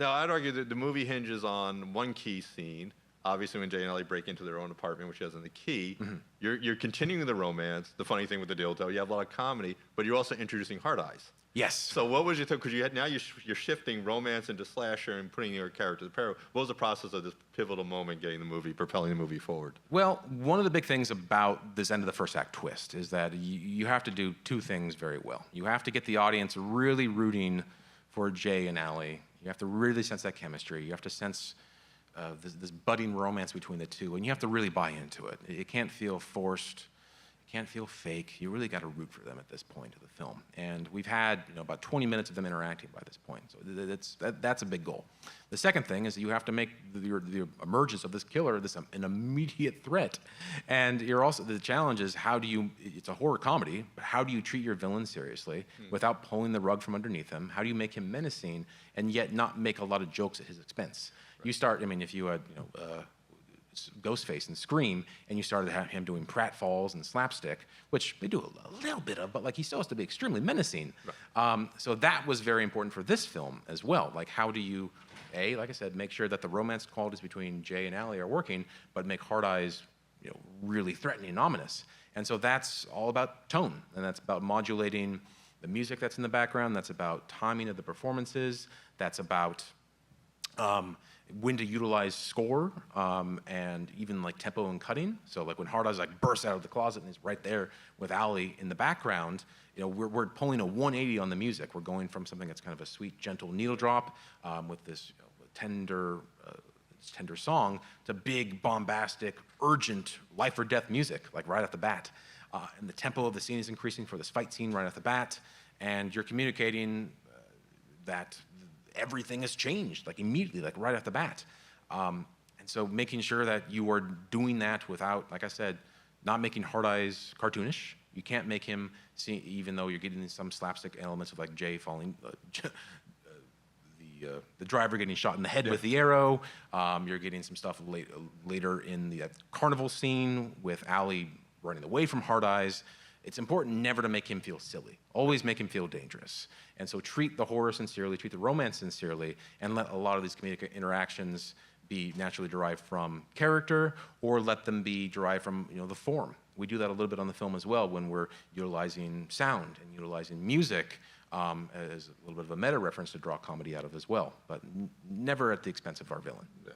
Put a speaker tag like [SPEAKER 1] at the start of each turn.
[SPEAKER 1] Now, I'd argue that the movie hinges on one key scene. Obviously, when Jay and Ellie break into their own apartment, which has in the key, you're continuing the romance. The funny thing with the dildo, you have a lot of comedy, but you're also introducing hearteyes.
[SPEAKER 2] Yes.
[SPEAKER 1] So what was your take? Because you're shifting romance into slasher and putting your characters in peril. What was the process of this pivotal moment, propelling the movie forward?
[SPEAKER 2] Well, one of the big things about this end of the first act twist is that you have to do two things very well. You have to get the audience really rooting for Jay and Ellie. You have to really sense that chemistry. You have to sense this budding romance between the two, and you have to really buy into it. It can't feel forced. Can't feel fake. You really got to root for them at this point of the film. And we've had about 20 minutes of them interacting by this point. So that's a big goal. The second thing is that you have to make the emergence of this killer an immediate threat. And the challenge is it's a horror comedy, but how do you treat your villain seriously without pulling the rug from underneath him? How do you make him menacing and yet not make a lot of jokes at his expense? Right. You start, if you had, Ghostface and Scream, and you started him doing pratfalls and slapstick, which they do a little bit of, but he still has to be extremely menacing. Right. So that was very important for this film as well. How do you, like I said, make sure that the romance qualities between Jay and Ellie are working, but make hearteyes, really threatening and ominous. And so that's all about tone, and that's about modulating the music that's in the background. That's about timing of the performances. That's about when to utilize score and even tempo and cutting. So when hearteyes bursts out of the closet and is right there with Ellie in the background, we're pulling a 180 on the music. We're going from something that's kind of a sweet, gentle needle drop with this tender song to big, bombastic, urgent, life or death music, right off the bat. And the tempo of the scene is increasing for this fight scene right off the bat, and you're communicating that everything has changed, immediately, right off the bat. And so making sure that you are doing that without, like I said, not making hearteyes cartoonish. You can't make him see, even though you're getting some slapstick elements of Jay falling, the driver getting shot in the head with the arrow. You're getting some stuff later in the carnival scene with Ellie running away from hearteyes. It's important never to make him feel silly. Always make him feel dangerous. And so treat the horror sincerely, treat the romance sincerely, and let a lot of these comedic interactions be naturally derived from character, or let them be derived from the form. We do that a little bit on the film as well when we're utilizing sound and utilizing music as a little bit of a meta reference to draw comedy out of as well, but never at the expense of our villain.
[SPEAKER 1] Yeah.